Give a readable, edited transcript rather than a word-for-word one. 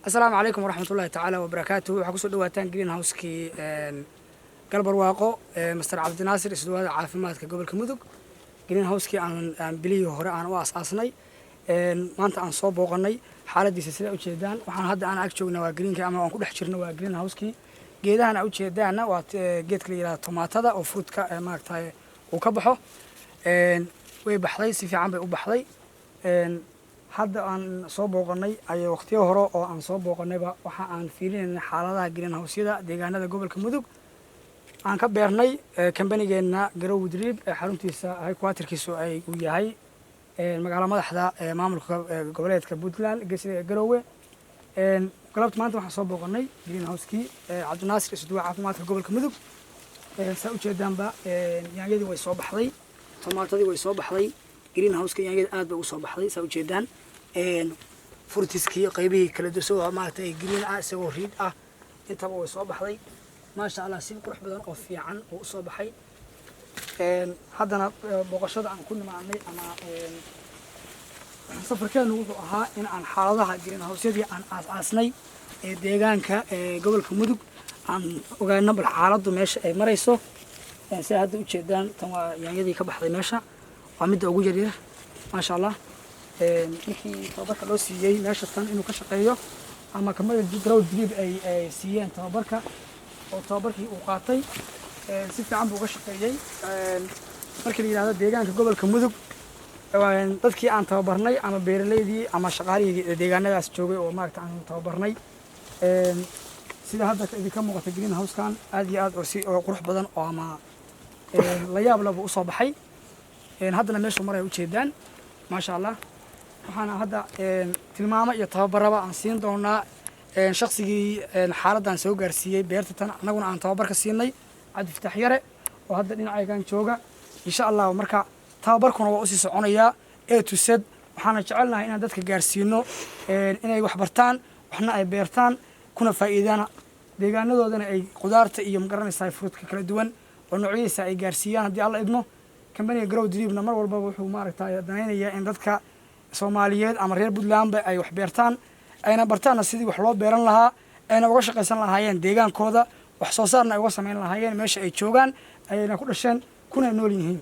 السلام عليكم ورحمة الله تعالى وبركاته. waxaa kusoo dhawaataan green house-kii galbar waaqo Mr. Cabdi Naasir isduwada caafimaadka gobolka Mudug. green house-kii aan bilihii hore aan u aasaasnay maanta aan soo booqanay xaaladiisa sida u jeedaan waxaan hadda aan ag joognaa waa greenka ama aan ku dhex jirno waa green house-kii geedahan u jeedaana waa geedka la yiraahdo tomaatada oo fruitka maaragtay uu ka baxo way baxday si fiican bay u baxday hadda aan soo booqanay ay waqtiyo hore oo aan soo booqanayba waxa aan fiirinay xaaladaha green house-yada deegaanada gobolka Mudug aan ka beernay company-geena Garowe Drip xaruntiisa headquarter-kiisu ay u yahay magaala madaxda maamulka goboleedka Puntland geesiga Garowe galabta maanta waxaan soo booqanay green house-kii Cabdi Naasir isduwa caafimaadka gobolka Mudug saa u jeedaanba yaanyadii way soo baxday tomaatadii way soo baxday green house-ka yaanyada aad bay u soo baxday saa u jeedaan furtiskii qaybihii kala duwan maaragtay green ah isagoo reed ah intaba way soo baxday ما شاء الله سين قرح بدن أو في عن وصوب حي هذا بقشة عن كل ما عمي أما سفر كان وضعها إن عن حالها جرين هوسيدي عن أساسني ديجان قبل كمدق عن وجانا بالحالات وماش مريسو ساعد وشدان تما يعني يدي كبح ماشى وعمد أقول جدير ما شاء الله نحكي تبارك الله سيجي ماشى تان إنه كشقيه أما كمان الجدران تجيب أي سيان تبارك oo tababarkii uu qaatay si fiican buu uga shaqeeyay markii la yiraahdo deegaanka gobolka Mudug dadkii aan tababarnay ama beeraleydii ama shaqaalihii deegaanadaas joogay oo maaragtay aan tababarnay sida hadda idinka muuqata green house-kan aad iyo aad oo qurux badan oo ama la yaab leh u soo baxay haddana meesha maray u jeedaan ma sha Allah waxaana hadda tilmaamo iyo tababaraba aan siin doonaa شخصي حالة سوق قرسية بيرتنا نقول عن تابرك السيني عاد يفتح يره وهذا دين عيقان شوقة إن شاء الله ومركا تابركنا وأسس عنيا تسد وحنا جعلنا هنا دتك قرسينو إن أي وحبرتان وحنا أي بيرتان كنا فائدانا ديجانا ذودنا أي قدرت يوم قرن سايفروت كلا دوان ونوعية ساي قرسيان هدي الله ابنه كم بني جرو دريب نمر والبابو حو مارك تاي دنيا يا إن دتك سوماليات أمرير بدلان بأي وحبرتان ayna bartaan sidii wax loo beeran lahaa ayna uga shaqeysan lahaayeen deegaankooda wax soo saarna ay uga sameyn lahaayeen meesha ay joogaan ayna ku dhasheen kuna nool yihiin